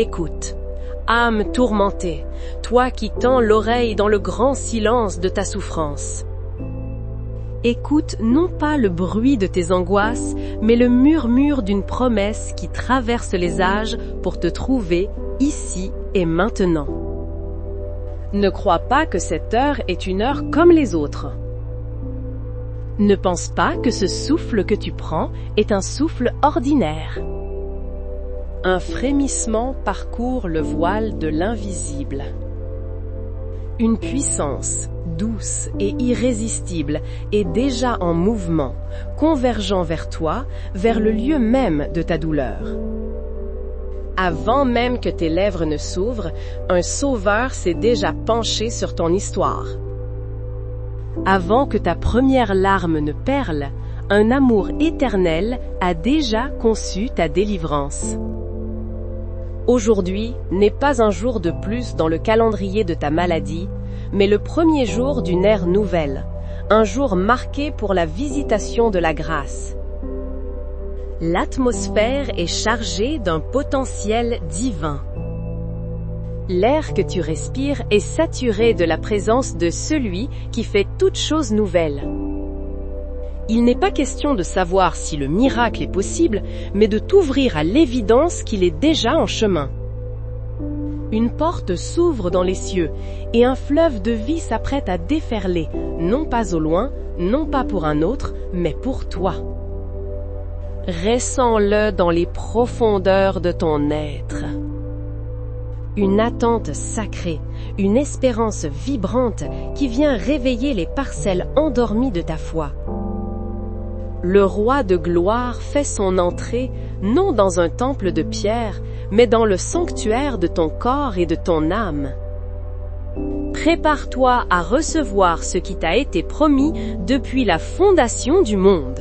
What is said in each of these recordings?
Écoute, âme tourmentée, toi qui tends l'oreille dans le grand silence de ta souffrance. Écoute non pas le bruit de tes angoisses, mais le murmure d'une promesse qui traverse les âges pour te trouver ici et maintenant. Ne crois pas que cette heure est une heure comme les autres. Ne pense pas que ce souffle que tu prends est un souffle ordinaire. Un frémissement parcourt le voile de l'invisible. Une puissance, douce et irrésistible, est déjà en mouvement, convergeant vers toi, vers le lieu même de ta douleur. Avant même que tes lèvres ne s'ouvrent, un sauveur s'est déjà penché sur ton histoire. Avant que ta première larme ne perle, un amour éternel a déjà conçu ta délivrance. Aujourd'hui n'est pas un jour de plus dans le calendrier de ta maladie, mais le premier jour d'une ère nouvelle, un jour marqué pour la visitation de la grâce. L'atmosphère est chargée d'un potentiel divin. L'air que tu respires est saturé de la présence de celui qui fait toutes choses nouvelles. Il n'est pas question de savoir si le miracle est possible, mais de t'ouvrir à l'évidence qu'il est déjà en chemin. Une porte s'ouvre dans les cieux, et un fleuve de vie s'apprête à déferler, non pas au loin, non pas pour un autre, mais pour toi. Ressens-le dans les profondeurs de ton être. Une attente sacrée, une espérance vibrante qui vient réveiller les parcelles endormies de ta foi. Le roi de gloire fait son entrée, non dans un temple de pierre, mais dans le sanctuaire de ton corps et de ton âme. Prépare-toi à recevoir ce qui t'a été promis depuis la fondation du monde.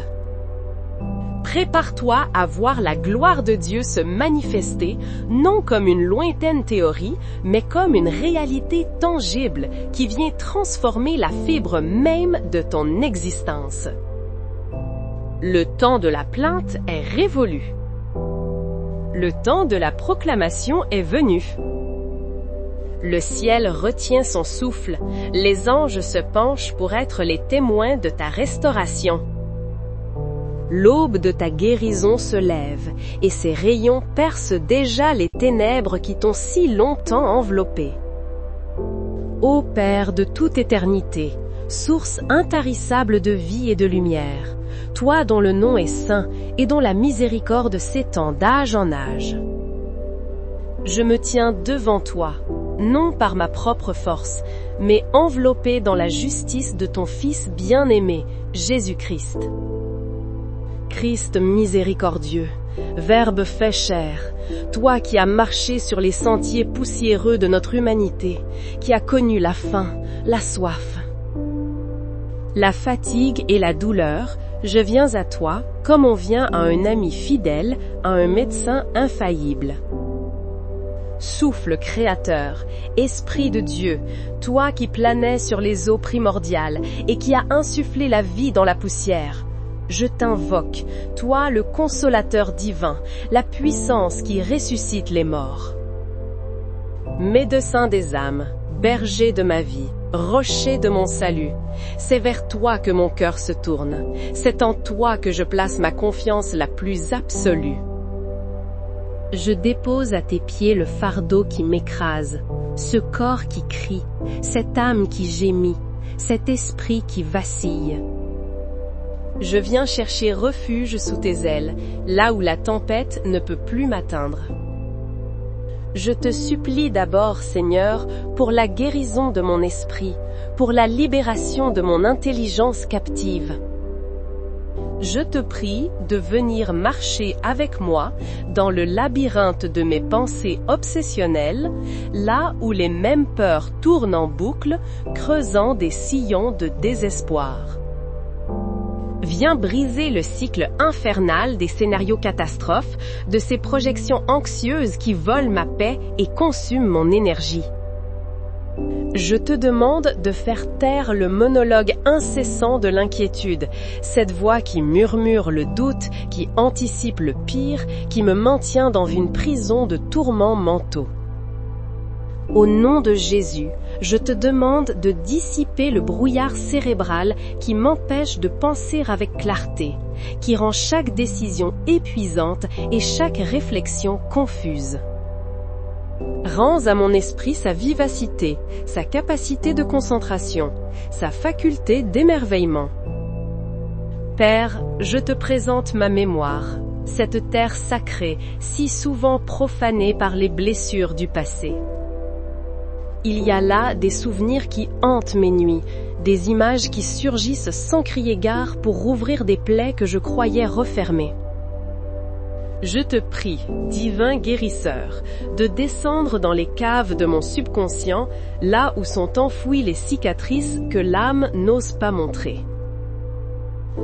Prépare-toi à voir la gloire de Dieu se manifester, non comme une lointaine théorie, mais comme une réalité tangible qui vient transformer la fibre même de ton existence. Le temps de la plainte est révolu. Le temps de la proclamation est venu. Le ciel retient son souffle, les anges se penchent pour être les témoins de ta restauration. L'aube de ta guérison se lève, et ses rayons percent déjà les ténèbres qui t'ont si longtemps enveloppé. Ô Père de toute éternité, source intarissable de vie et de lumière, toi dont le nom est saint et dont la miséricorde s'étend d'âge en âge. Je me tiens devant toi, non par ma propre force, mais enveloppé dans la justice de ton Fils bien-aimé, Jésus-Christ. Christ miséricordieux, Verbe fait chair, toi qui as marché sur les sentiers poussiéreux de notre humanité, qui as connu la faim, la soif, la fatigue et la douleur, je viens à toi comme on vient à un ami fidèle, à un médecin infaillible. Souffle créateur, Esprit de Dieu, toi qui planais sur les eaux primordiales et qui as insufflé la vie dans la poussière, je t'invoque, toi le consolateur divin, la puissance qui ressuscite les morts. Médecin des âmes, berger de ma vie, rocher de mon salut, c'est vers toi que mon cœur se tourne, c'est en toi que je place ma confiance la plus absolue. Je dépose à tes pieds le fardeau qui m'écrase, ce corps qui crie, cette âme qui gémit, cet esprit qui vacille. Je viens chercher refuge sous tes ailes, là où la tempête ne peut plus m'atteindre. Je te supplie d'abord, Seigneur, pour la guérison de mon esprit, pour la libération de mon intelligence captive. Je te prie de venir marcher avec moi dans le labyrinthe de mes pensées obsessionnelles, là où les mêmes peurs tournent en boucle, creusant des sillons de désespoir. Viens briser le cycle infernal des scénarios catastrophes, de ces projections anxieuses qui volent ma paix et consument mon énergie. Je te demande de faire taire le monologue incessant de l'inquiétude, cette voix qui murmure le doute, qui anticipe le pire, qui me maintient dans une prison de tourments mentaux. Au nom de Jésus, je te demande de dissiper le brouillard cérébral qui m'empêche de penser avec clarté, qui rend chaque décision épuisante et chaque réflexion confuse. Rends à mon esprit sa vivacité, sa capacité de concentration, sa faculté d'émerveillement. Père, je te présente ma mémoire, cette terre sacrée, si souvent profanée par les blessures du passé. Il y a là des souvenirs qui hantent mes nuits, des images qui surgissent sans crier gare pour rouvrir des plaies que je croyais refermées. Je te prie, divin guérisseur, de descendre dans les caves de mon subconscient, là où sont enfouies les cicatrices que l'âme n'ose pas montrer.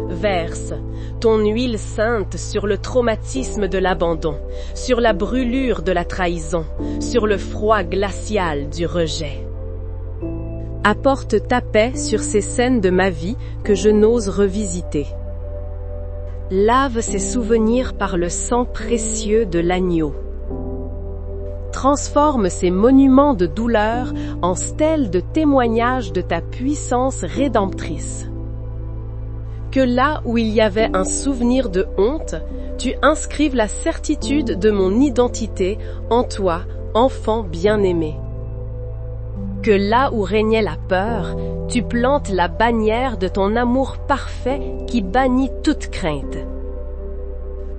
Verse ton huile sainte sur le traumatisme de l'abandon, sur la brûlure de la trahison, sur le froid glacial du rejet. Apporte ta paix sur ces scènes de ma vie que je n'ose revisiter. Lave ces souvenirs par le sang précieux de l'agneau. Transforme ces monuments de douleur en stèles de témoignages de ta puissance rédemptrice. Que là où il y avait un souvenir de honte, tu inscrives la certitude de mon identité en toi, enfant bien-aimé. Que là où régnait la peur, tu plantes la bannière de ton amour parfait qui bannit toute crainte.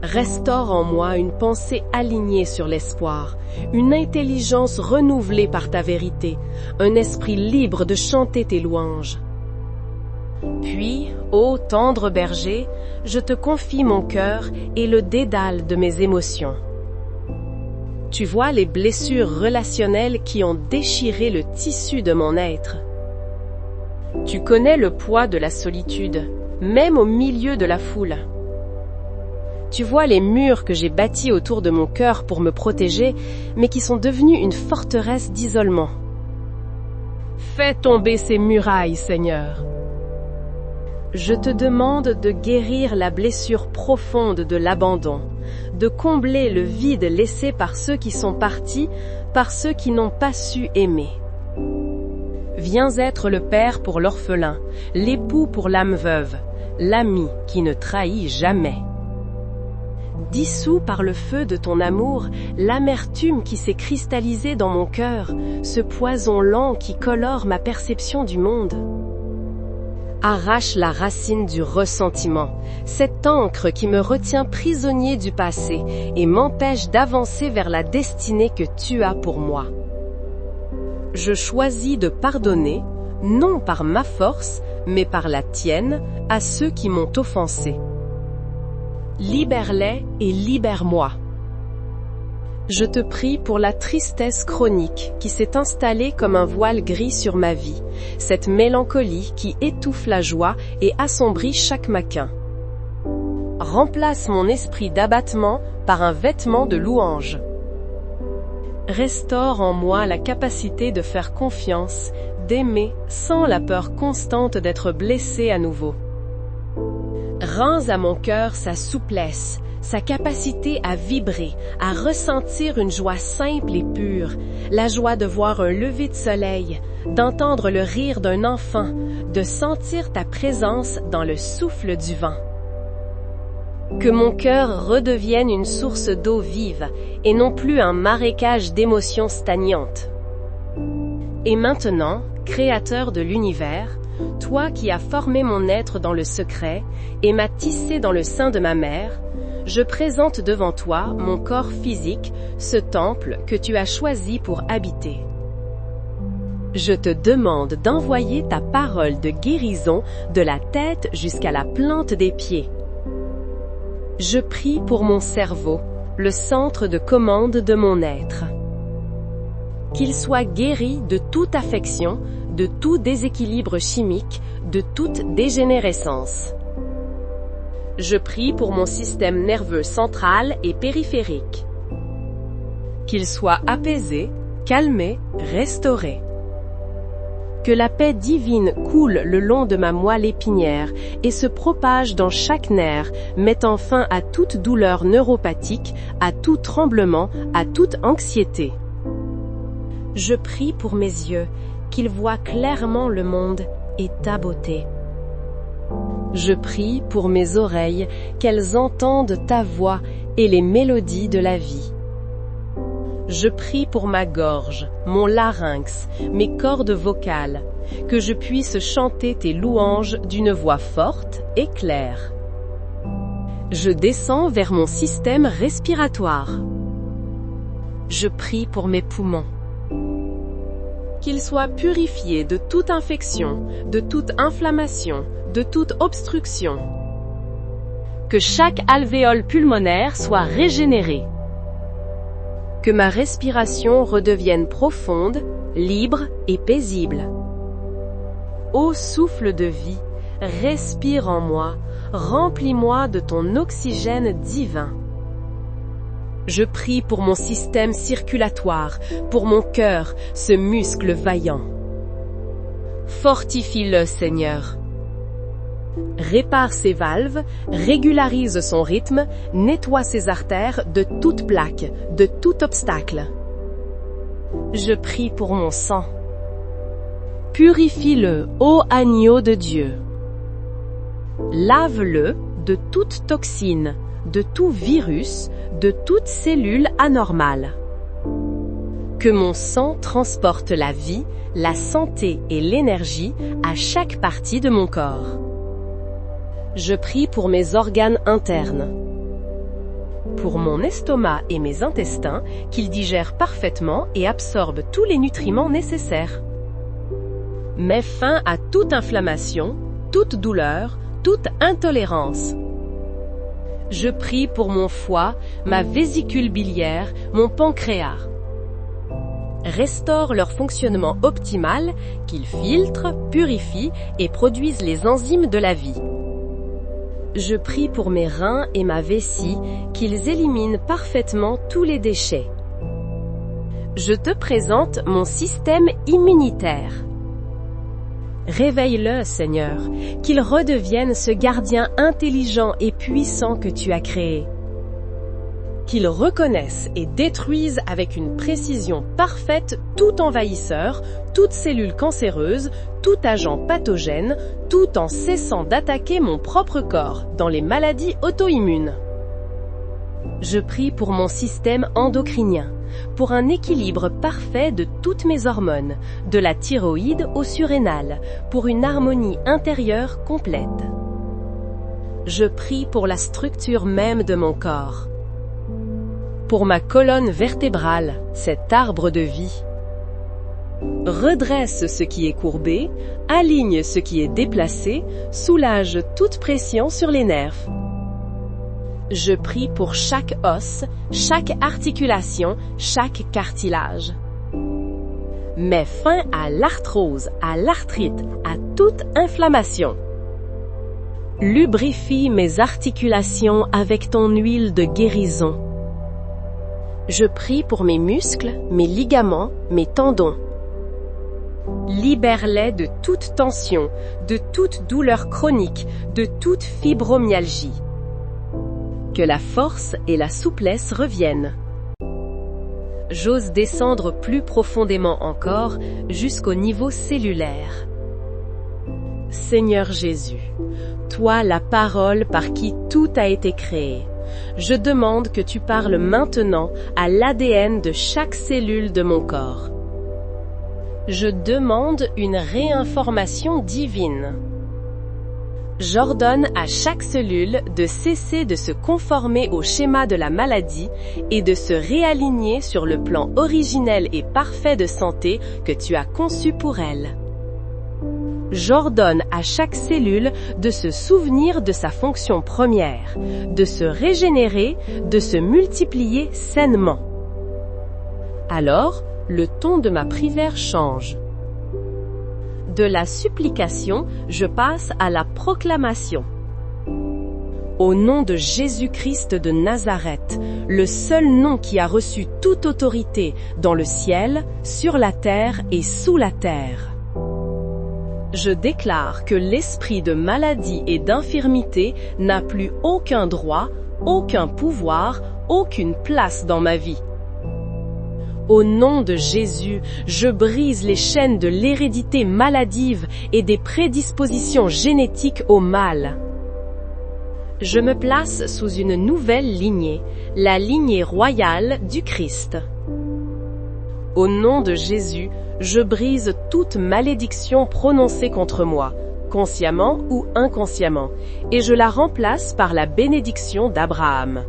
Restaure en moi une pensée alignée sur l'espoir, une intelligence renouvelée par ta vérité, un esprit libre de chanter tes louanges. Puis, ô tendre berger, je te confie mon cœur et le dédale de mes émotions. Tu vois les blessures relationnelles qui ont déchiré le tissu de mon être. Tu connais le poids de la solitude, même au milieu de la foule. Tu vois les murs que j'ai bâtis autour de mon cœur pour me protéger, mais qui sont devenus une forteresse d'isolement. Fais tomber ces murailles, Seigneur. Je te demande de guérir la blessure profonde de l'abandon, de combler le vide laissé par ceux qui sont partis, par ceux qui n'ont pas su aimer. Viens être le père pour l'orphelin, l'époux pour l'âme veuve, l'ami qui ne trahit jamais. Dissous par le feu de ton amour l'amertume qui s'est cristallisée dans mon cœur, ce poison lent qui colore ma perception du monde. Arrache la racine du ressentiment, cette encre qui me retient prisonnier du passé et m'empêche d'avancer vers la destinée que tu as pour moi. Je choisis de pardonner, non par ma force, mais par la tienne, à ceux qui m'ont offensé. Libère-les et libère-moi. Je te prie pour la tristesse chronique qui s'est installée comme un voile gris sur ma vie, cette mélancolie qui étouffe la joie et assombrit chaque matin. Remplace mon esprit d'abattement par un vêtement de louange. Restaure en moi la capacité de faire confiance, d'aimer sans la peur constante d'être blessé à nouveau. Rends à mon cœur sa souplesse, sa capacité à vibrer, à ressentir une joie simple et pure, la joie de voir un lever de soleil, d'entendre le rire d'un enfant, de sentir ta présence dans le souffle du vent. Que mon cœur redevienne une source d'eau vive et non plus un marécage d'émotions stagnantes. Et maintenant, Créateur de l'univers, toi qui as formé mon être dans le secret et m'as tissé dans le sein de ma mère, je présente devant toi mon corps physique, ce temple que tu as choisi pour habiter. Je te demande d'envoyer ta parole de guérison de la tête jusqu'à la plante des pieds. Je prie pour mon cerveau, le centre de commande de mon être. Qu'il soit guéri de toute affection, de tout déséquilibre chimique, de toute dégénérescence. Je prie pour mon système nerveux central et périphérique. Qu'il soit apaisé, calmé, restauré. Que la paix divine coule le long de ma moelle épinière et se propage dans chaque nerf, mettant fin à toute douleur neuropathique, à tout tremblement, à toute anxiété. Je prie pour mes yeux, qu'ils voient clairement le monde et ta beauté. Je prie pour mes oreilles, qu'elles entendent ta voix et les mélodies de la vie. Je prie pour ma gorge, mon larynx, mes cordes vocales, que je puisse chanter tes louanges d'une voix forte et claire. Je descends vers mon système respiratoire. Je prie pour mes poumons. Qu'ils soient purifiés de toute infection, de toute inflammation, de toute obstruction. Que chaque alvéole pulmonaire soit régénérée. Que ma respiration redevienne profonde, libre et paisible. Ô souffle de vie, respire en moi, remplis-moi de ton oxygène divin. Je prie pour mon système circulatoire, pour mon cœur, ce muscle vaillant. Fortifie-le, Seigneur. Répare ses valves, régularise son rythme, nettoie ses artères de toute plaque, de tout obstacle. Je prie pour mon sang. Purifie-le, ô agneau de Dieu. Lave-le de toute toxine, de tout virus, de toute cellule anormale. Que mon sang transporte la vie, la santé et l'énergie à chaque partie de mon corps. Je prie pour mes organes internes. Pour mon estomac et mes intestins, qu'ils digèrent parfaitement et absorbent tous les nutriments nécessaires. Mets fin à toute inflammation, toute douleur, toute intolérance. Je prie pour mon foie, ma vésicule biliaire, mon pancréas. Restaure leur fonctionnement optimal, qu'ils filtrent, purifient et produisent les enzymes de la vie. Je prie pour mes reins et ma vessie, qu'ils éliminent parfaitement tous les déchets. Je te présente mon système immunitaire. Réveille-le, Seigneur, qu'il redevienne ce gardien intelligent et puissant que tu as créé. Qu'il reconnaisse et détruise avec une précision parfaite tout envahisseur, toute cellule cancéreuse, tout agent pathogène, tout en cessant d'attaquer mon propre corps dans les maladies auto-immunes. Je prie pour mon système endocrinien, pour un équilibre parfait de toutes mes hormones, de la thyroïde au surrénal, pour une harmonie intérieure complète. Je prie pour la structure même de mon corps. Pour ma colonne vertébrale, cet arbre de vie. Redresse ce qui est courbé, aligne ce qui est déplacé, soulage toute pression sur les nerfs. Je prie pour chaque os, chaque articulation, chaque cartilage. Mets fin à l'arthrose, à l'arthrite, à toute inflammation. Lubrifie mes articulations avec ton huile de guérison. Je prie pour mes muscles, mes ligaments, mes tendons. Libère-les de toute tension, de toute douleur chronique, de toute fibromyalgie. Que la force et la souplesse reviennent. J'ose descendre plus profondément encore jusqu'au niveau cellulaire. Seigneur Jésus, toi la parole par qui tout a été créé, je demande que tu parles maintenant à l'ADN de chaque cellule de mon corps. Je demande une réinformation divine. J'ordonne à chaque cellule de cesser de se conformer au schéma de la maladie et de se réaligner sur le plan originel et parfait de santé que tu as conçu pour elle. J'ordonne à chaque cellule de se souvenir de sa fonction première, de se régénérer, de se multiplier sainement. Alors, le ton de ma prière change. De la supplication, je passe à la proclamation. Au nom de Jésus-Christ de Nazareth, le seul nom qui a reçu toute autorité dans le ciel, sur la terre et sous la terre. Je déclare que l'esprit de maladie et d'infirmité n'a plus aucun droit, aucun pouvoir, aucune place dans ma vie. Au nom de Jésus, je brise les chaînes de l'hérédité maladive et des prédispositions génétiques au mal. Je me place sous une nouvelle lignée, la lignée royale du Christ. Au nom de Jésus, je brise toute malédiction prononcée contre moi, consciemment ou inconsciemment, et je la remplace par la bénédiction d'Abraham.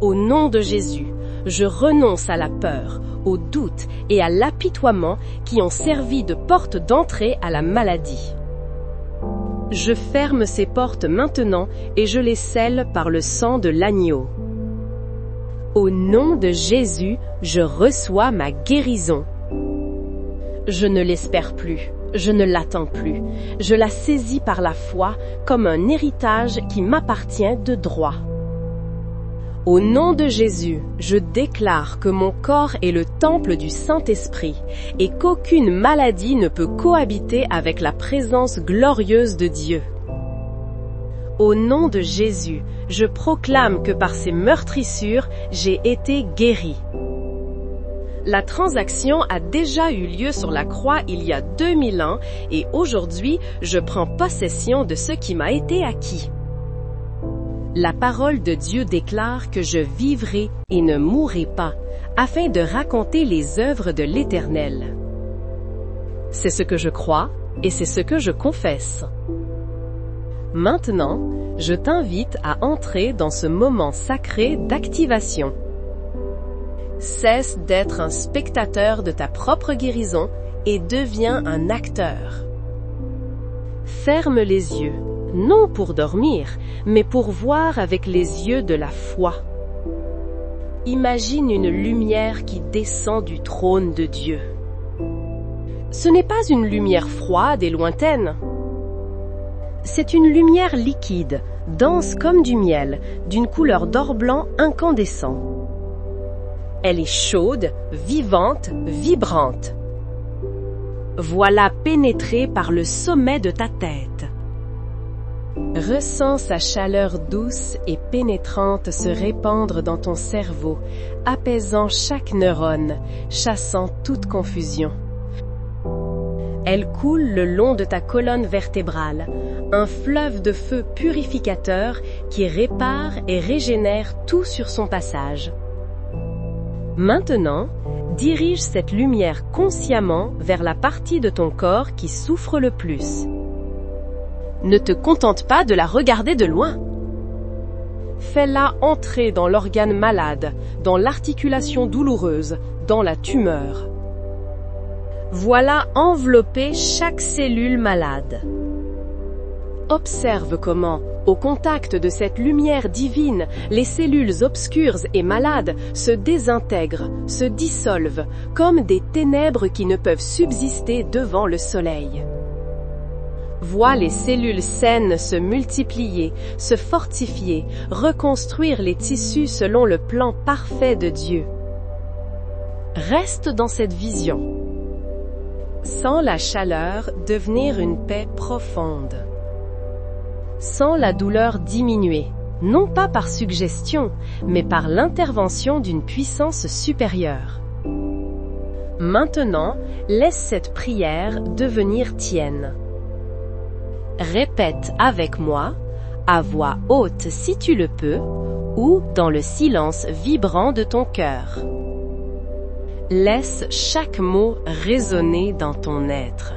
Au nom de Jésus, je renonce à la peur, au doute et à l'apitoiement qui ont servi de porte d'entrée à la maladie. Je ferme ces portes maintenant et je les scelle par le sang de l'agneau. Au nom de Jésus, je reçois ma guérison. Je ne l'espère plus, je ne l'attends plus, je la saisis par la foi comme un héritage qui m'appartient de droit. Au nom de Jésus, je déclare que mon corps est le temple du Saint-Esprit et qu'aucune maladie ne peut cohabiter avec la présence glorieuse de Dieu. Au nom de Jésus, je proclame que par ses meurtrissures, j'ai été guéri. La transaction a déjà eu lieu sur la croix il y a 2000 ans et aujourd'hui, je prends possession de ce qui m'a été acquis. La parole de Dieu déclare que je vivrai et ne mourrai pas, afin de raconter les œuvres de l'Éternel. C'est ce que je crois et c'est ce que je confesse. Maintenant, je t'invite à entrer dans ce moment sacré d'activation. Cesse d'être un spectateur de ta propre guérison et deviens un acteur. Ferme les yeux. Non pour dormir, mais pour voir avec les yeux de la foi. Imagine une lumière qui descend du trône de Dieu. Ce n'est pas une lumière froide et lointaine. C'est une lumière liquide, dense comme du miel, d'une couleur d'or blanc incandescent. Elle est chaude, vivante, vibrante. Voilà pénétrer par le sommet de ta tête. Ressens sa chaleur douce et pénétrante se répandre dans ton cerveau, apaisant chaque neurone, chassant toute confusion. Elle coule le long de ta colonne vertébrale, un fleuve de feu purificateur qui répare et régénère tout sur son passage. Maintenant, dirige cette lumière consciemment vers la partie de ton corps qui souffre le plus. Ne te contente pas de la regarder de loin. Fais-la entrer dans l'organe malade, dans l'articulation douloureuse, dans la tumeur. Voilà envelopper chaque cellule malade. Observe comment, au contact de cette lumière divine, les cellules obscures et malades se désintègrent, se dissolvent, comme des ténèbres qui ne peuvent subsister devant le soleil. Vois les cellules saines se multiplier, se fortifier, reconstruire les tissus selon le plan parfait de Dieu. Reste dans cette vision. Sens la chaleur devenir une paix profonde. Sens la douleur diminuer, non pas par suggestion, mais par l'intervention d'une puissance supérieure. Maintenant, laisse cette prière devenir tienne. Répète avec moi, à voix haute si tu le peux, ou dans le silence vibrant de ton cœur. Laisse chaque mot résonner dans ton être.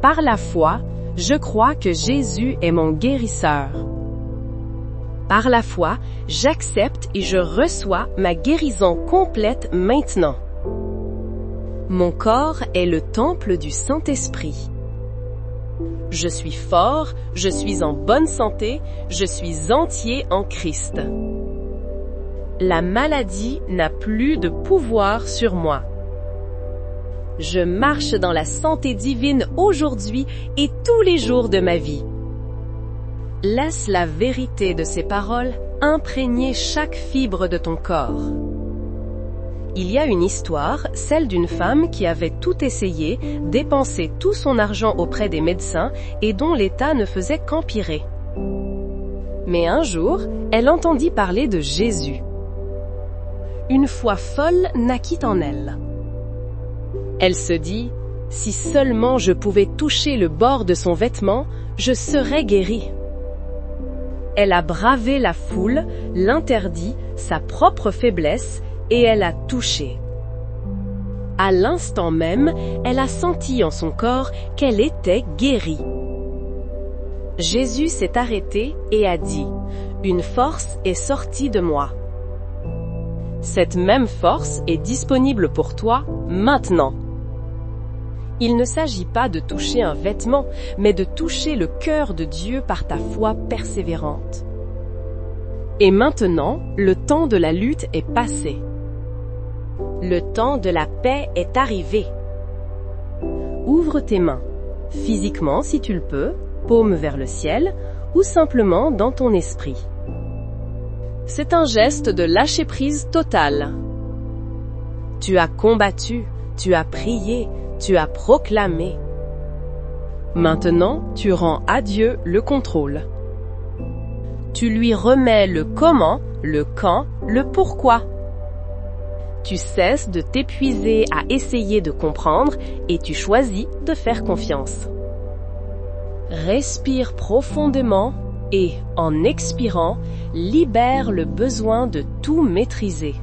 Par la foi, je crois que Jésus est mon guérisseur. Par la foi, j'accepte et je reçois ma guérison complète maintenant. Mon corps est le temple du Saint-Esprit. Je suis fort, je suis en bonne santé, je suis entier en Christ. La maladie n'a plus de pouvoir sur moi. Je marche dans la santé divine aujourd'hui et tous les jours de ma vie. Laisse la vérité de ces paroles imprégner chaque fibre de ton corps. Il y a une histoire, celle d'une femme qui avait tout essayé, dépensé tout son argent auprès des médecins et dont l'état ne faisait qu'empirer. Mais un jour, elle entendit parler de Jésus. Une foi folle naquit en elle. Elle se dit, « Si seulement je pouvais toucher le bord de son vêtement, je serais guérie. » Elle a bravé la foule, l'interdit, sa propre faiblesse, et elle a touché. À l'instant même, elle a senti en son corps qu'elle était guérie. Jésus s'est arrêté et a dit, « Une force est sortie de moi. » Cette même force est disponible pour toi maintenant. Il ne s'agit pas de toucher un vêtement, mais de toucher le cœur de Dieu par ta foi persévérante. Et maintenant, le temps de la lutte est passé. Le temps de la paix est arrivé. Ouvre tes mains, physiquement si tu le peux, paume vers le ciel, ou simplement dans ton esprit. C'est un geste de lâcher-prise total. Tu as combattu, tu as prié, tu as proclamé. Maintenant, tu rends à Dieu le contrôle. Tu lui remets le comment, le quand, le pourquoi. Tu cesses de t'épuiser à essayer de comprendre et tu choisis de faire confiance. Respire profondément et, en expirant, libère le besoin de tout maîtriser.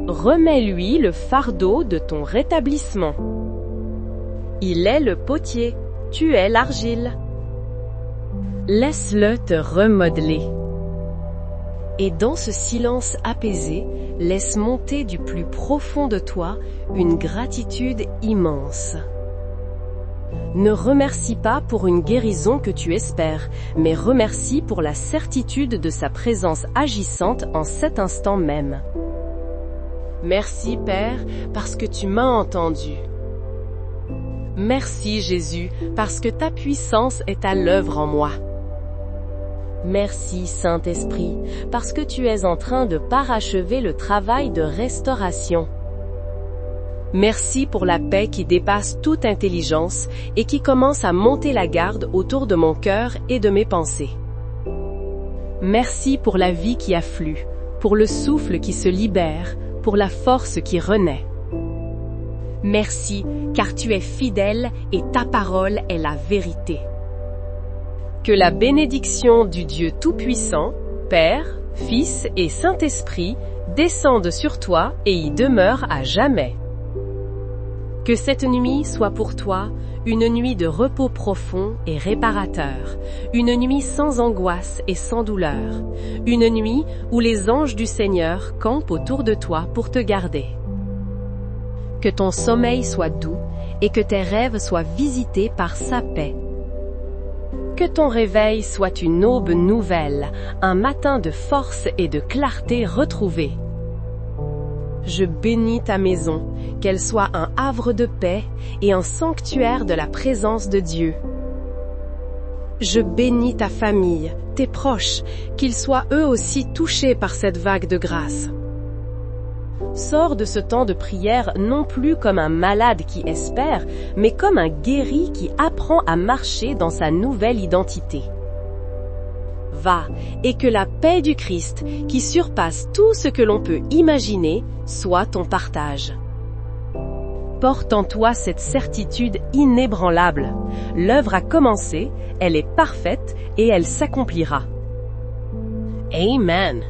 Remets-lui le fardeau de ton rétablissement. Il est le potier, tu es l'argile. Laisse-le te remodeler. Et dans ce silence apaisé, laisse monter du plus profond de toi une gratitude immense. Ne remercie pas pour une guérison que tu espères, mais remercie pour la certitude de sa présence agissante en cet instant même. Merci Père, parce que tu m'as entendu. Merci Jésus, parce que ta puissance est à l'œuvre en moi. Merci Saint-Esprit, parce que tu es en train de parachever le travail de restauration. Merci pour la paix qui dépasse toute intelligence et qui commence à monter la garde autour de mon cœur et de mes pensées. Merci pour la vie qui afflue, pour le souffle qui se libère, pour la force qui renaît. Merci, car tu es fidèle et ta parole est la vérité. Que la bénédiction du Dieu Tout-Puissant, Père, Fils et Saint-Esprit descende sur toi et y demeure à jamais. Que cette nuit soit pour toi une nuit de repos profond et réparateur, une nuit sans angoisse et sans douleur, une nuit où les anges du Seigneur campent autour de toi pour te garder. Que ton sommeil soit doux et que tes rêves soient visités par sa paix. Que ton réveil soit une aube nouvelle, un matin de force et de clarté retrouvée. Je bénis ta maison, qu'elle soit un havre de paix et un sanctuaire de la présence de Dieu. Je bénis ta famille, tes proches, qu'ils soient eux aussi touchés par cette vague de grâce. Sors de ce temps de prière non plus comme un malade qui espère, mais comme un guéri qui apprend à marcher dans sa nouvelle identité. Va, et que la paix du Christ, qui surpasse tout ce que l'on peut imaginer, soit ton partage. Porte en toi cette certitude inébranlable. L'œuvre a commencé, elle est parfaite et elle s'accomplira. Amen.